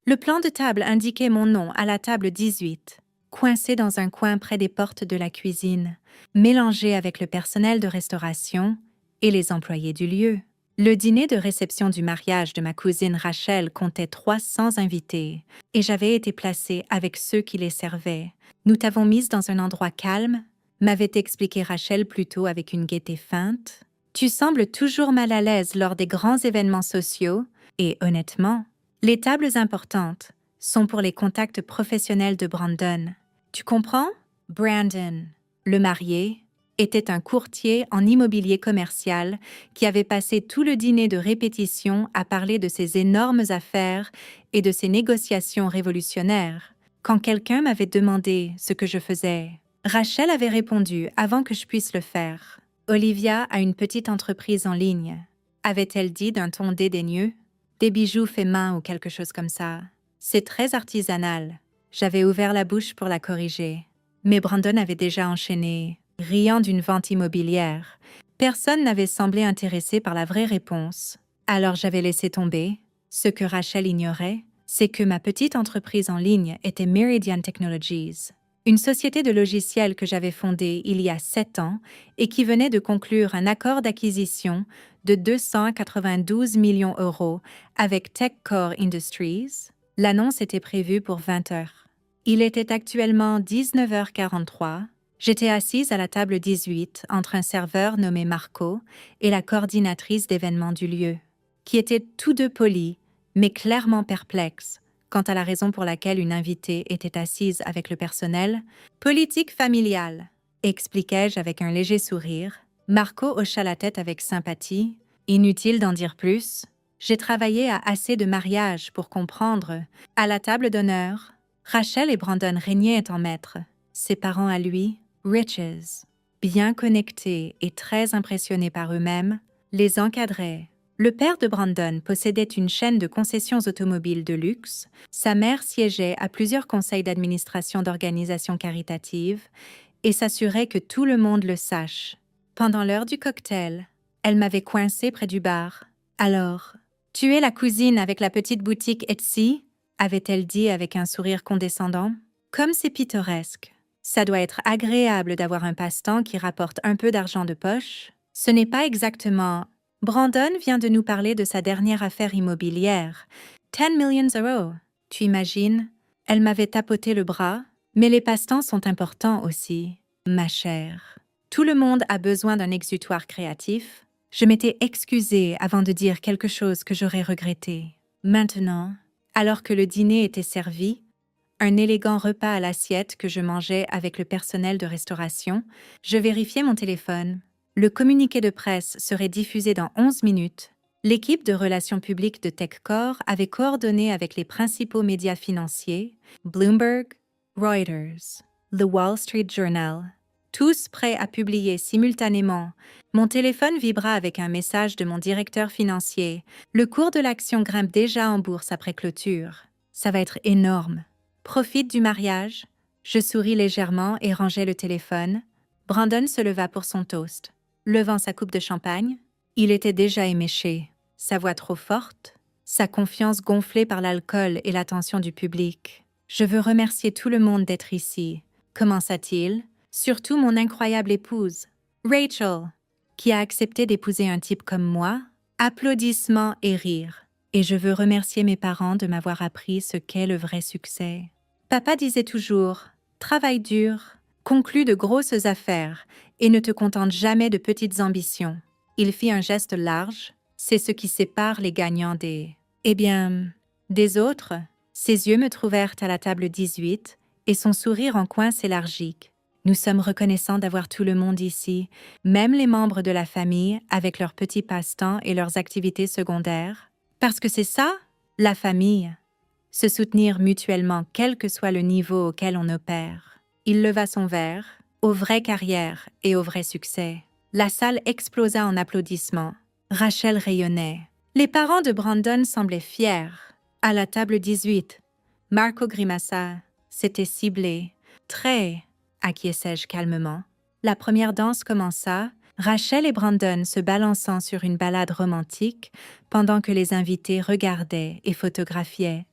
Le plan de table indiquait mon nom à la table 18, coincé dans un coin près des portes de la cuisine, mélangé avec le personnel de restauration et les employés du lieu. Le dîner de réception du mariage de ma cousine Rachel comptait 300 invités, et j'avais été placée avec ceux qui les servaient. Nous t'avons mise dans un endroit calme, m'avait expliqué Rachel plus tôt avec une gaieté feinte. Tu sembles toujours mal à l'aise lors des grands événements sociaux, et honnêtement, les tables importantes sont pour les contacts professionnels de Brandon. Tu comprends? Brandon, le marié, était un courtier en immobilier commercial qui avait passé tout le dîner de répétition à parler de ses énormes affaires et de ses négociations révolutionnaires. Quand quelqu'un m'avait demandé ce que je faisais, Rachel avait répondu avant que je puisse le faire. Olivia a une petite entreprise en ligne, avait-elle dit d'un ton dédaigneux. Des bijoux faits main ou quelque chose comme ça. C'est très artisanal. J'avais ouvert la bouche pour la corriger. Mais Brandon avait déjà enchaîné, riant d'une vente immobilière. Personne n'avait semblé intéressé par la vraie réponse. Alors j'avais laissé tomber. Ce que Rachel ignorait, c'est que ma petite entreprise en ligne était Meridian Technologies, une société de logiciels que j'avais fondée il y a 7 ans et qui venait de conclure un accord d'acquisition de 292 millions d'euros avec TechCore Industries. L'annonce était prévue pour 20 heures. Il était actuellement 19h43. J'étais assise à la table 18 entre un serveur nommé Marco et la coordinatrice d'événements du lieu, qui étaient tous deux polis, mais clairement perplexes quant à la raison pour laquelle une invitée était assise avec le personnel. Politique familiale, expliquai-je avec un léger sourire. Marco hocha la tête avec sympathie. Inutile d'en dire plus. J'ai travaillé à assez de mariages pour comprendre. À la table d'honneur, Rachel et Brandon régnaient en maître. Ses parents à lui, Riches, bien connectés et très impressionnés par eux-mêmes, les encadraient. Le père de Brandon possédait une chaîne de concessions automobiles de luxe. Sa mère siégeait à plusieurs conseils d'administration d'organisations caritatives et s'assurait que tout le monde le sache. Pendant l'heure du cocktail, elle m'avait coincée près du bar. « Alors, tu es la cousine avec la petite boutique Etsy ?» avait-elle dit avec un sourire condescendant. « Comme c'est pittoresque. Ça doit être agréable d'avoir un passe-temps qui rapporte un peu d'argent de poche. Ce n'est pas exactement... » Brandon vient de nous parler de sa dernière affaire immobilière. 10 millions d'euros. Tu imagines? Elle m'avait tapoté le bras. Mais les passe-temps sont importants aussi, ma chère. Tout le monde a besoin d'un exutoire créatif. Je m'étais excusée avant de dire quelque chose que j'aurais regretté. Maintenant, alors que le dîner était servi, un élégant repas à l'assiette que je mangeais avec le personnel de restauration, je vérifiais mon téléphone. Le communiqué de presse serait diffusé dans 11 minutes. L'équipe de relations publiques de TechCore avait coordonné avec les principaux médias financiers, Bloomberg, Reuters, The Wall Street Journal, tous prêts à publier simultanément. Mon téléphone vibra avec un message de mon directeur financier. Le cours de l'action grimpe déjà en bourse après clôture. Ça va être énorme. Profite du mariage. Je souris légèrement et rangeai le téléphone. Brandon se leva pour son toast. Levant sa coupe de champagne, il était déjà éméché. Sa voix trop forte, sa confiance gonflée par l'alcool et l'attention du public. « Je veux remercier tout le monde d'être ici. » commença-t-il. Surtout mon incroyable épouse, Rachel, qui a accepté d'épouser un type comme moi. Applaudissements et rires. Et je veux remercier mes parents de m'avoir appris ce qu'est le vrai succès. Papa disait toujours « Travaille dur, conclus de grosses affaires et ne te contente jamais de petites ambitions. » Il fit un geste large. C'est ce qui sépare les gagnants des... Eh bien, des autres. Ses yeux me trouvèrent à la table 18 et son sourire en coin s'élargit. Nous sommes reconnaissants d'avoir tout le monde ici, même les membres de la famille avec leurs petits passe-temps et leurs activités secondaires. Parce que c'est ça, la famille. Se soutenir mutuellement quel que soit le niveau auquel on opère. Il leva son verre, aux vraies carrières et au vrai succès. La salle explosa en applaudissements. Rachel rayonnait. Les parents de Brandon semblaient fiers. À la table 18, Marco grimaça. C'était ciblé. Très, acquiesçai-je calmement. La première danse commença, Rachel et Brandon se balançant sur une ballade romantique pendant que les invités regardaient et photographiaient.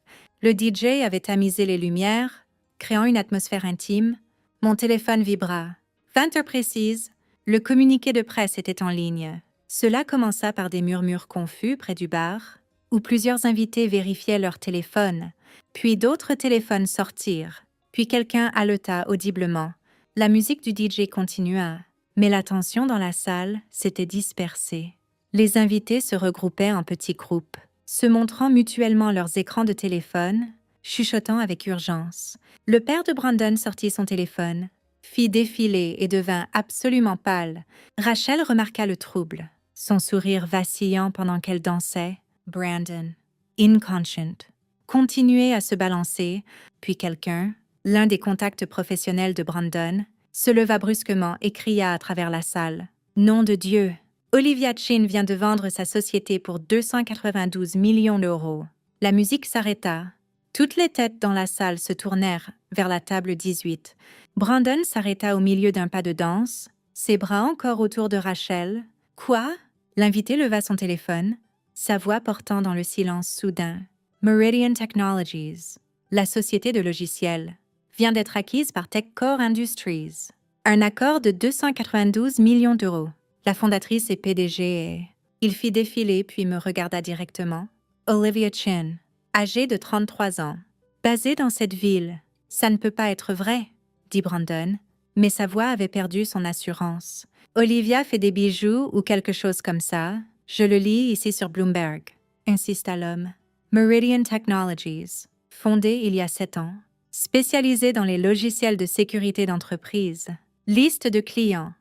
Le DJ avait tamisé les lumières, créant une atmosphère intime. Mon téléphone vibra. 20 heures précises, le communiqué de presse était en ligne. Cela commença par des murmures confus près du bar, où plusieurs invités vérifiaient leur téléphone, puis d'autres téléphones sortirent, puis quelqu'un haleta audiblement. La musique du DJ continua, mais l'attention dans la salle s'était dispersée. Les invités se regroupaient en petits groupes, se montrant mutuellement leurs écrans de téléphone, chuchotant avec urgence. Le père de Brandon sortit son téléphone, fit défiler et devint absolument pâle. Rachel remarqua le trouble, son sourire vacillant pendant qu'elle dansait. Brandon, inconscient, continuait à se balancer, puis quelqu'un, l'un des contacts professionnels de Brandon, se leva brusquement et cria à travers la salle. « Nom de Dieu! Olivia Chin vient de vendre sa société pour 292 millions d'euros. » La musique s'arrêta. Toutes les têtes dans la salle se tournèrent vers la table 18. Brandon s'arrêta au milieu d'un pas de danse, ses bras encore autour de Rachel. « Quoi? » L'invité leva son téléphone, sa voix portant dans le silence soudain. « Meridian Technologies, la société de logiciels, vient d'être acquise par TechCore Industries. Un accord de 292 millions d'euros. La fondatrice et PDG est... » Il fit défiler puis me regarda directement. « Olivia Chin, âgée de 33 ans. Basée dans cette ville. Ça ne peut pas être vrai, » dit Brandon, mais sa voix avait perdu son assurance. « Olivia fait des bijoux ou quelque chose comme ça. Je le lis ici sur Bloomberg, » insista l'homme. « Meridian Technologies, fondée il y a 7 ans. Spécialisée dans les logiciels de sécurité d'entreprise. Liste de clients.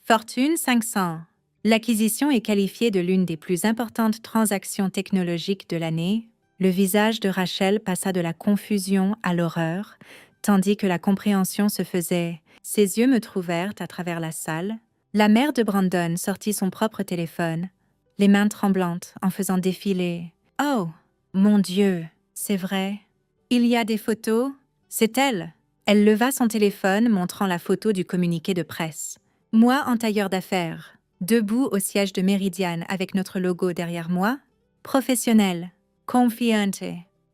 Fortune 500. L'acquisition est qualifiée de l'une des plus importantes transactions technologiques de l'année. » Le visage de Rachel passa de la confusion à l'horreur, tandis que la compréhension se faisait. Ses yeux me trouvèrent à travers la salle. La mère de Brandon sortit son propre téléphone, les mains tremblantes en faisant défiler. « Oh, mon Dieu, c'est vrai. Il y a des photos. C'est elle. » Elle leva son téléphone, montrant la photo du communiqué de presse. Moi en tailleur d'affaires, debout au siège de Meridian avec notre logo derrière moi. Professionnel, confiante,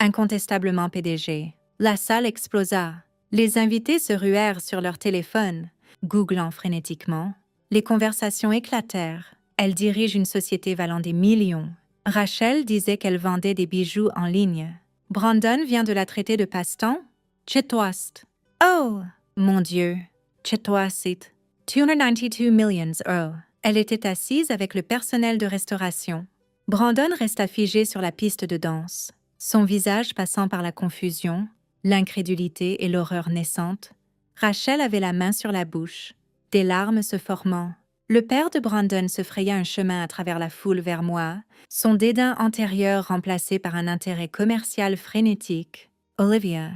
incontestablement PDG. La salle explosa. Les invités se ruèrent sur leur téléphone, googlant frénétiquement. Les conversations éclatèrent. Elle dirige une société valant des millions. Rachel disait qu'elle vendait des bijoux en ligne. Brandon vient de la traiter de passe-temps. Chetouast. Oh, mon Dieu. Chetouasit. 292 millions €. Elle était assise avec le personnel de restauration. Brandon resta figé sur la piste de danse, son visage passant par la confusion, l'incrédulité et l'horreur naissante. Rachel avait la main sur la bouche, des larmes se formant. Le père de Brandon se fraya un chemin à travers la foule vers moi, son dédain antérieur remplacé par un intérêt commercial frénétique. « Olivia,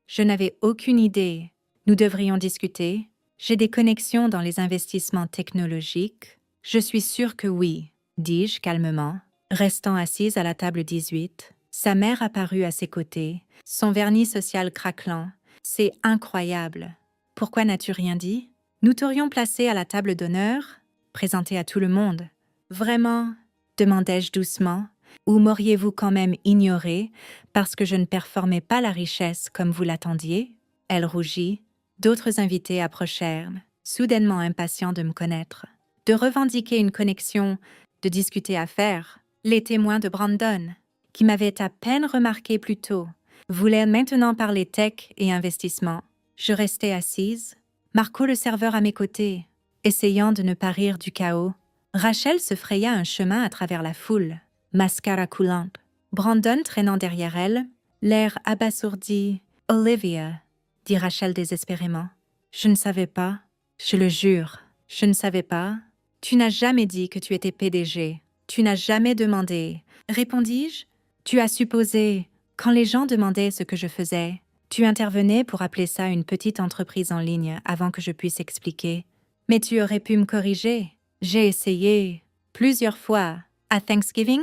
je n'avais aucune idée. Nous devrions discuter. J'ai des connexions dans les investissements technologiques. » « Je suis sûre que oui, » dis-je calmement, restant assise à la table 18. Sa mère apparut à ses côtés, son vernis social craquelant. « C'est incroyable. Pourquoi n'as-tu rien dit? Nous t'aurions placé à la table d'honneur, présenté à tout le monde. »« Vraiment ?» demandai-je doucement. « Ou m'auriez-vous quand même ignoré parce que je ne performais pas la richesse comme vous l'attendiez ?» Elle rougit. D'autres invités approchèrent, soudainement impatients de me connaître, de revendiquer une connexion, de discuter affaires. Les témoins de Brandon, qui m'avaient à peine remarqué plus tôt, voulaient maintenant parler tech et investissement. Je restais assise, Marco le serveur à mes côtés, essayant de ne pas rire du chaos. Rachel se fraya un chemin à travers la foule, mascara coulante. Brandon traînant derrière elle, l'air abasourdi. « Olivia, » dit Rachel désespérément. « Je ne savais pas. Je le jure, je ne savais pas. Tu n'as jamais dit que tu étais PDG. Tu n'as jamais demandé. » Répondis-je. « Tu as supposé. Quand les gens demandaient ce que je faisais, tu intervenais pour appeler ça une petite entreprise en ligne avant que je puisse expliquer. Mais tu aurais pu me corriger. J'ai essayé. Plusieurs fois. À Thanksgiving,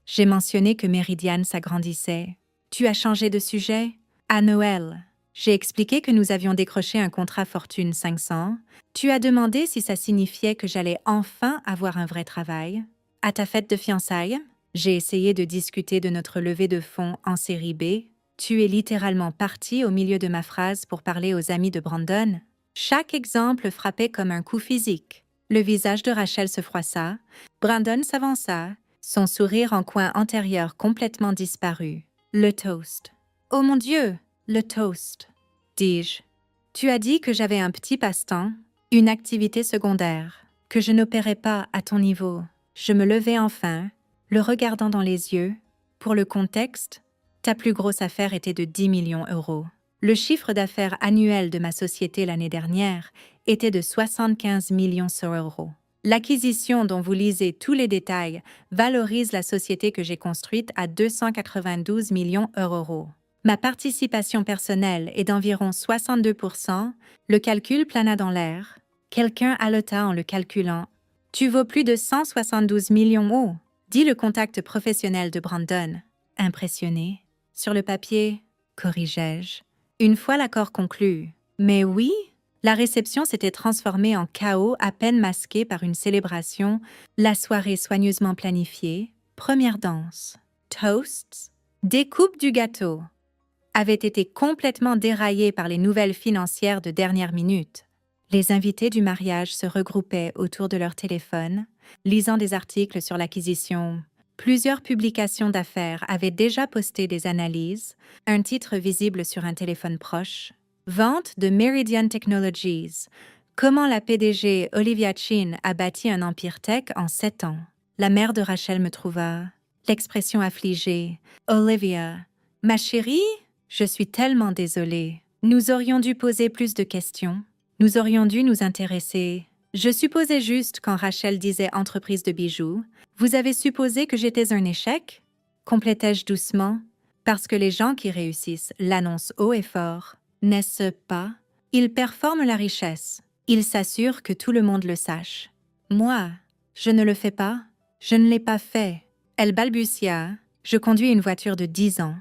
j'ai mentionné que Meridian s'agrandissait. Tu as changé de sujet. À Noël, j'ai expliqué que nous avions décroché un contrat Fortune 500. Tu as demandé si ça signifiait que j'allais enfin avoir un vrai travail. À ta fête de fiançailles, j'ai essayé de discuter de notre levée de fonds en série B. Tu es littéralement parti au milieu de ma phrase pour parler aux amis de Brandon. Chaque exemple frappait comme un coup physique. Le visage de Rachel se froissa, Brandon s'avança, son sourire en coin antérieur complètement disparu. Le toast. Oh mon Dieu, le toast, dis-je. Tu as dit que j'avais un petit passe-temps, une activité secondaire, que je n'opérais pas à ton niveau. Je me levai enfin, le regardant dans les yeux. Pour le contexte, ta plus grosse affaire était de 10 millions €. Le chiffre d'affaires annuel de ma société l'année dernière était de 75 millions €. L'acquisition dont vous lisez tous les détails valorise la société que j'ai construite à 292 millions €. Ma participation personnelle est d'environ 62%, le calcul plana dans l'air. Quelqu'un haleta en le calculant. Tu vaux plus de 172 millions €, dit le contact professionnel de Brandon. Impressionné. Sur le papier, corrigeai-je. Une fois l'accord conclu. Mais oui, la réception s'était transformée en chaos à peine masqué par une célébration, la soirée soigneusement planifiée, première danse, toasts, découpe du gâteau, avait été complètement déraillée par les nouvelles financières de dernière minute. Les invités du mariage se regroupaient autour de leur téléphone, lisant des articles sur l'acquisition. Plusieurs publications d'affaires avaient déjà posté des analyses, un titre visible sur un téléphone proche. Vente de Meridian Technologies. Comment la PDG Olivia Chin a bâti un empire tech en 7 ans. La mère de Rachel me trouva. L'expression affligée. Olivia. Ma chérie? Je suis tellement désolée. Nous aurions dû poser plus de questions. Nous aurions dû nous intéresser. Je supposais juste quand Rachel disait entreprise de bijoux. Vous avez supposé que j'étais un échec? Complétai-je doucement. Parce que les gens qui réussissent l'annoncent haut et fort. N'est-ce pas? Ils performent la richesse. Ils s'assurent que tout le monde le sache. Moi, je ne le fais pas. Je ne l'ai pas fait. Elle balbutia. Je conduis une voiture de 10 ans.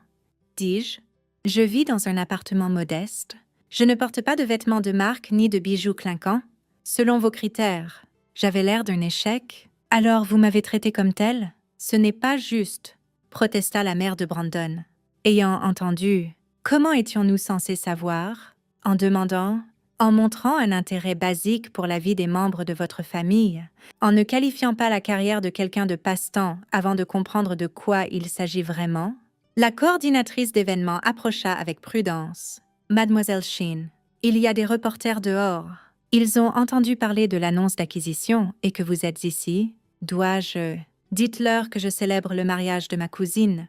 Dis-je. Je vis dans un appartement modeste. Je ne porte pas de vêtements de marque ni de bijoux clinquants. Selon vos critères, j'avais l'air d'un échec. Alors vous m'avez traité comme tel? Ce n'est pas juste, protesta la mère de Brandon. Ayant entendu, comment étions-nous censés savoir? En demandant, en montrant un intérêt basique pour la vie des membres de votre famille, en ne qualifiant pas la carrière de quelqu'un de passe-temps avant de comprendre de quoi il s'agit vraiment? La coordinatrice d'événements approcha avec prudence. Mademoiselle Sheen, il y a des reporters dehors. Ils ont entendu parler de l'annonce d'acquisition et que vous êtes ici. Dois-je... Dites-leur que je célèbre le mariage de ma cousine.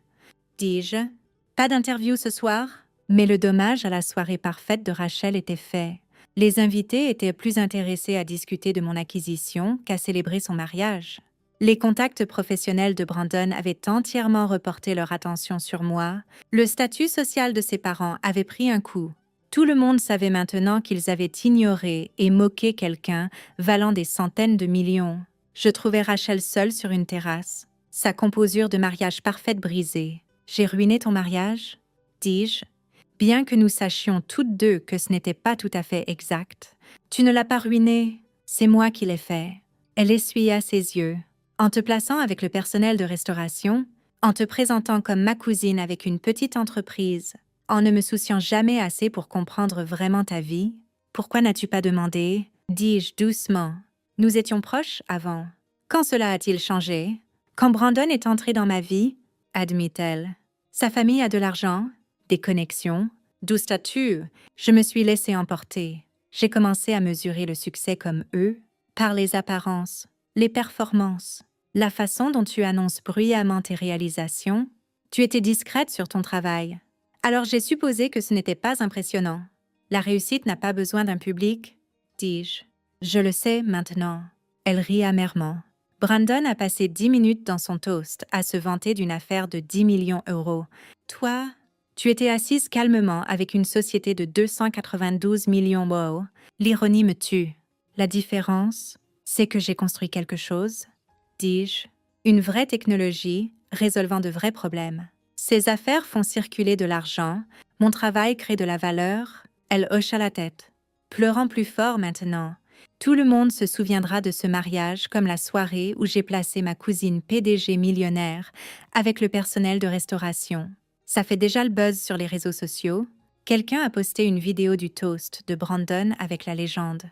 Dis-je. Pas d'interview ce soir? Mais le dommage à la soirée parfaite de Rachel était fait. Les invités étaient plus intéressés à discuter de mon acquisition qu'à célébrer son mariage. Les contacts professionnels de Brandon avaient entièrement reporté leur attention sur moi. Le statut social de ses parents avait pris un coup. Tout le monde savait maintenant qu'ils avaient ignoré et moqué quelqu'un valant des centaines de millions. Je trouvais Rachel seule sur une terrasse, sa composure de mariage parfaite brisée. « J'ai ruiné ton mariage ?» dis-je. Bien que nous sachions toutes deux que ce n'était pas tout à fait exact. « Tu ne l'as pas ruiné, c'est moi qui l'ai fait. » Elle essuya ses yeux. En te plaçant avec le personnel de restauration, en te présentant comme ma cousine avec une petite entreprise, en ne me souciant jamais assez pour comprendre vraiment ta vie, pourquoi n'as-tu pas demandé? Dis-je doucement. Nous étions proches avant. Quand cela a-t-il changé? Quand Brandon est entré dans ma vie, admit-elle. Sa famille a de l'argent, des connexions, du statut. Je me suis laissée emporter. J'ai commencé à mesurer le succès comme eux, par les apparences, les performances, la façon dont tu annonces bruyamment tes réalisations. Tu étais discrète sur ton travail. Alors j'ai supposé que ce n'était pas impressionnant. La réussite n'a pas besoin d'un public, dis-je. Je le sais maintenant. Elle rit amèrement. Brandon a passé 10 minutes dans son toast à se vanter d'une affaire de 10 millions €. Toi, tu étais assise calmement avec une société de 292 millions €. L'ironie me tue. La différence, c'est que j'ai construit quelque chose, dis-je. Une vraie technologie résolvant de vrais problèmes. Ces affaires font circuler de l'argent, mon travail crée de la valeur. Elle hocha la tête. Pleurant plus fort maintenant. Tout le monde se souviendra de ce mariage comme la soirée où j'ai placé ma cousine PDG millionnaire avec le personnel de restauration. Ça fait déjà le buzz sur les réseaux sociaux. Quelqu'un a posté une vidéo du toast de Brandon avec la légende.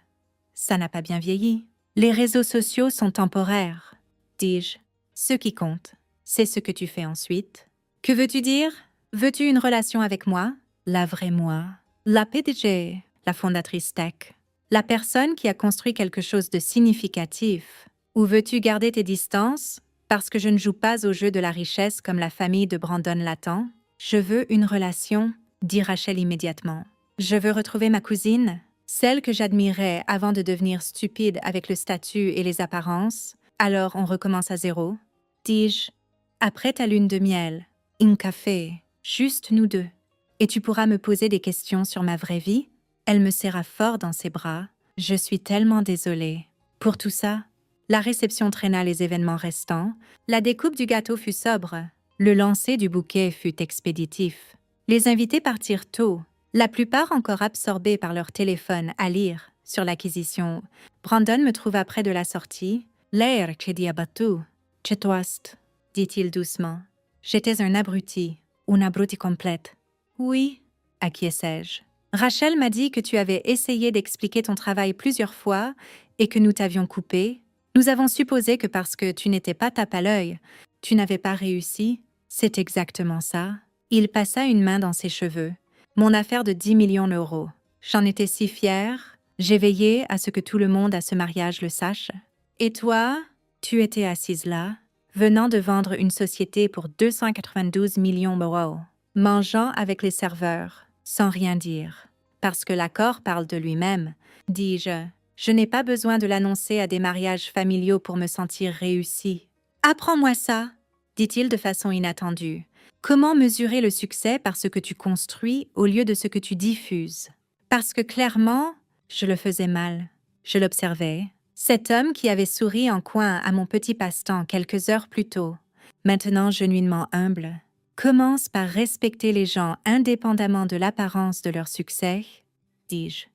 Ça n'a pas bien vieilli. Les réseaux sociaux sont temporaires, dis-je. Ce qui compte, c'est ce que tu fais ensuite. Que veux-tu dire? Veux-tu une relation avec moi? La vraie moi? La PDG, la fondatrice tech? La personne qui a construit quelque chose de significatif? Ou veux-tu garder tes distances parce que je ne joue pas au jeu de la richesse comme la famille de Brandon l'attend? Je veux une relation, dit Rachel immédiatement. Je veux retrouver ma cousine, celle que j'admirais avant de devenir stupide avec le statut et les apparences. Alors on recommence à zéro, dis-je. Après ta lune de miel, un café, juste nous deux. Et tu pourras me poser des questions sur ma vraie vie? Elle me serra fort dans ses bras. Je suis tellement désolée. Pour tout ça, la réception traîna les événements restants. La découpe du gâteau fut sobre. Le lancer du bouquet fut expéditif. Les invités partirent tôt, la plupart encore absorbés par leur téléphone à lire sur l'acquisition. Brandon me trouva près de la sortie. L'air che diabattu, che toast, dit-il doucement. J'étais un abruti, une abruti complète. Oui, acquiesçai-je. Rachel m'a dit que tu avais essayé d'expliquer ton travail plusieurs fois et que nous t'avions coupé. Nous avons supposé que parce que tu n'étais pas tape à l'œil, tu n'avais pas réussi. C'est exactement ça. Il passa une main dans ses cheveux. Mon affaire de 10 millions d'euros. J'en étais si fière. J'ai veillé à ce que tout le monde à ce mariage le sache. Et toi, tu étais assise là, venant de vendre une société pour 292 millions d'euros, mangeant avec les serveurs, sans rien dire. Parce que l'accord parle de lui-même, dis-je. Je n'ai pas besoin de l'annoncer à des mariages familiaux pour me sentir réussie. Apprends-moi ça, dit-il de façon inattendue. Comment mesurer le succès par ce que tu construis au lieu de ce que tu diffuses? Parce que clairement, je le faisais mal. Je l'observais. Cet homme qui avait souri en coin à mon petit passe-temps quelques heures plus tôt, maintenant genuinement humble, commence par respecter les gens indépendamment de l'apparence de leur succès, dis-je.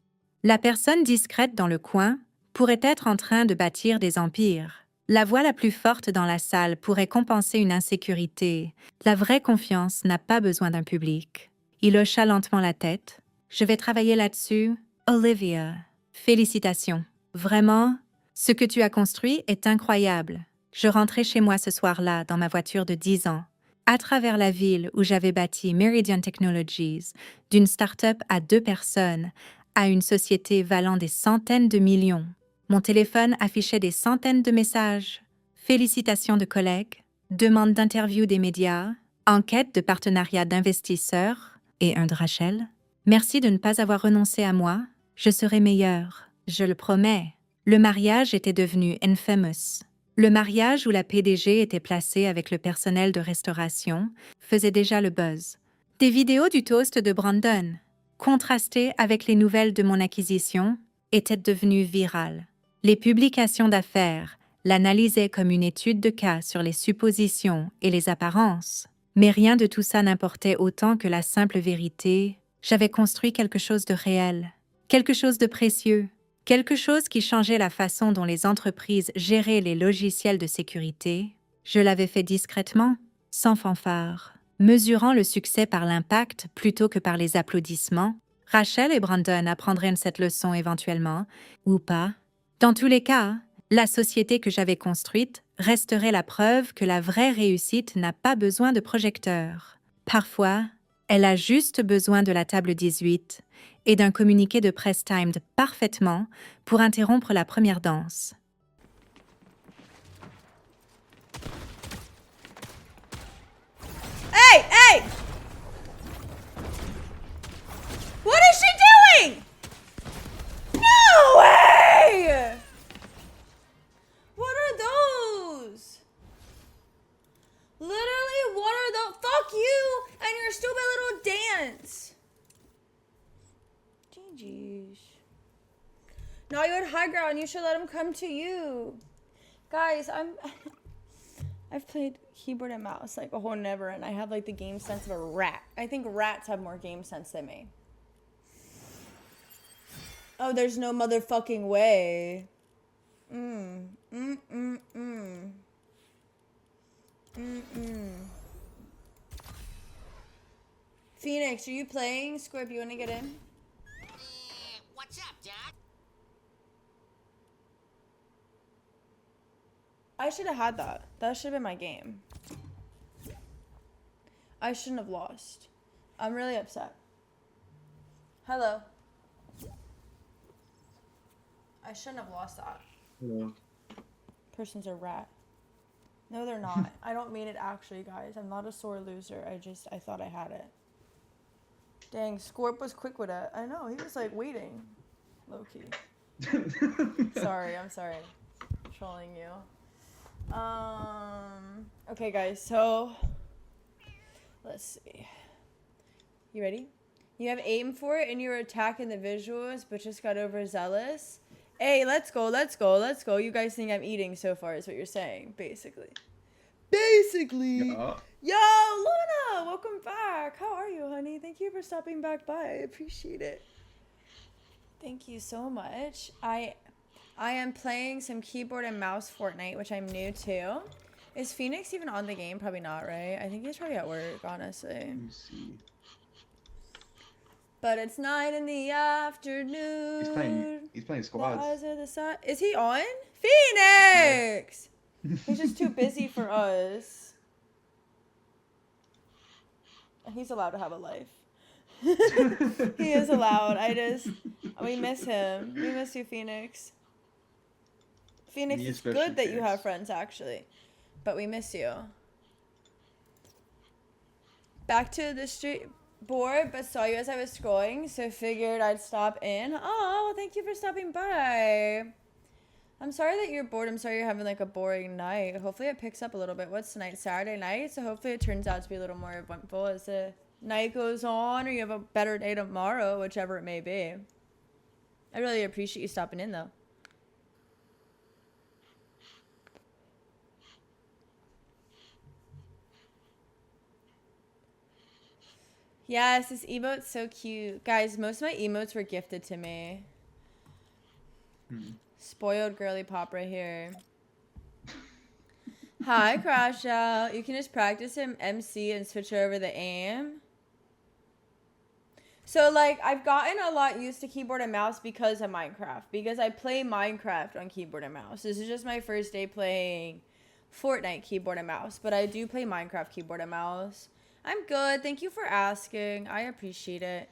La personne discrète dans le coin pourrait être en train de bâtir des empires. La voix la plus forte dans la salle pourrait compenser une insécurité. La vraie confiance n'a pas besoin d'un public. Il hocha lentement la tête. Je vais travailler là-dessus. Olivia, félicitations. Vraiment, ce que tu as construit est incroyable. Je rentrais chez moi ce soir-là dans ma voiture de 10 ans, à travers la ville où j'avais bâti Meridian Technologies, d'une start-up à 2 personnes, à une société valant des centaines de millions. Mon téléphone affichait des centaines de messages, félicitations de collègues, demandes d'interview des médias, enquêtes de partenariat d'investisseurs et un de Rachel. Merci de ne pas avoir renoncé à moi, je serai meilleure, je le promets. Le mariage était devenu infamous. Le mariage où la PDG était placée avec le personnel de restauration faisait déjà le buzz. Des vidéos du toast de Brandon, contrastées avec les nouvelles de mon acquisition, étaient devenues virales. Les publications d'affaires l'analysaient comme une étude de cas sur les suppositions et les apparences. Mais rien de tout ça n'importait autant que la simple vérité. J'avais construit quelque chose de réel, quelque chose de précieux, quelque chose qui changeait la façon dont les entreprises géraient les logiciels de sécurité. Je l'avais fait discrètement, sans fanfare, mesurant le succès par l'impact plutôt que par les applaudissements. Rachel et Brandon apprendraient cette leçon éventuellement, ou pas. Dans tous les cas, la société que j'avais construite resterait la preuve que la vraie réussite n'a pas besoin de projecteur. Parfois, elle a juste besoin de la table 18 et d'un communiqué de presse timed parfaitement pour interrompre la première danse. Hey! Hey! What is she doing? No way! What are those? Literally, what are those? Fuck you and your stupid little dance. GG's. No, you're at high ground. You should let him come to you. Guys, I've played keyboard and mouse like a whole never, and I have like the game sense of a rat. I think rats have more game sense than me. Oh, there's no motherfucking way. Phoenix, are you playing? Scorp, you want to get in? What's up, Doc? I should have had that. That should have been my game. I shouldn't have lost. I'm really upset. Hello. I shouldn't have lost that. Hello. Person's a rat. No, they're not. I don't mean it actually, guys. I'm not a sore loser. I thought I had it. Dang, Scorp was quick with it. I know, he was like waiting. Low key. Sorry, I'm sorry. I'm trolling you. Okay, guys, so let's see. You ready? You have aim for it and you're attacking the visuals, but just got overzealous. Hey, let's go, let's go, let's go. You guys think I'm eating so far is what you're saying, basically. Basically. Yeah. Yo, Luna, welcome back. How are you, honey? Thank you for stopping back by. I appreciate it. Thank you so much. I am playing some keyboard and mouse Fortnite, which I'm new to. Is Phoenix even on the game? Probably not, right? I think he's probably at work, honestly. Let me see. But it's 9 in the afternoon. He's playing The squads. eyes of the sun. Is he on? Phoenix! He's just too busy for us. He's allowed to have a life. He is allowed. We miss him. We miss you, Phoenix. Phoenix, Me it's especially, good that you Phoenix. have friends, actually. But we miss you. Back to the street board, but saw you as I was scrolling, so figured I'd stop in. Oh, well, thank you for stopping by. I'm sorry that you're bored. I'm sorry you're having like a boring night. Hopefully it picks up a little bit. What's tonight? Saturday night? So hopefully it turns out to be a little more eventful as the night goes on, or you have a better day tomorrow, whichever it may be. I really appreciate you stopping in, though. Yes, this emote's so cute. Guys, most of my emotes were gifted to me. Spoiled girly pop right here. Hi, Crash Out. You can just practice him MC and switch over the aim. So, like, I've gotten a lot used to keyboard and mouse because of Minecraft. Because I play Minecraft on keyboard and mouse. This is just my first day playing Fortnite keyboard and mouse. But I do play Minecraft keyboard and mouse. I'm good. Thank you for asking. I appreciate it.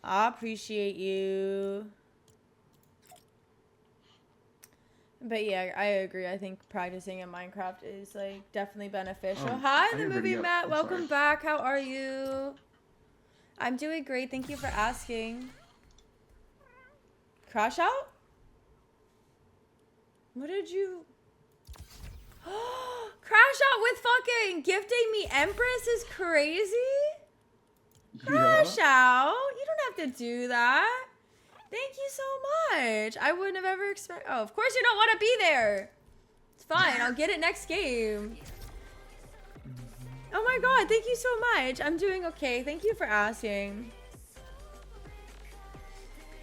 I appreciate you. But yeah, I agree. I think practicing in Minecraft is like definitely beneficial. Oh, Hi, I the didn't movie bring it up. Matt. I'm Welcome sorry. back. How are you? I'm doing great. Thank you for asking. Crash out? What did you? Crash out with fucking gifting me Empress is crazy? Crash out. You don't have to do that. Thank you so much. I wouldn't have ever expected. Oh, of course you don't want to be there. It's fine. I'll get it next game. Oh my god. Thank you so much. I'm doing okay. Thank you for asking.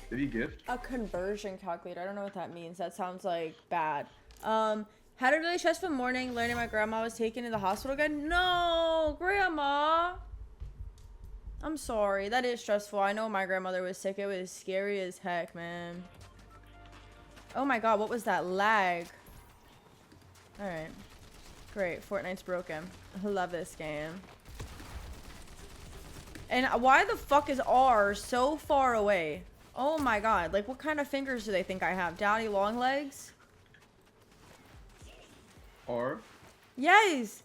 Did he gift? A conversion calculator. I don't know what that means. That sounds like bad. Had a really stressful morning learning my grandma was taken to the hospital again. No, grandma. I'm sorry. That is stressful. I know my grandmother was sick. It was scary as heck, man. Oh my god, what was that lag? Alright. Great. Fortnite's broken. I love this game. And why the fuck is R so far away? Oh my god. Like, what kind of fingers do they think I have? Daddy long legs? Or Yes.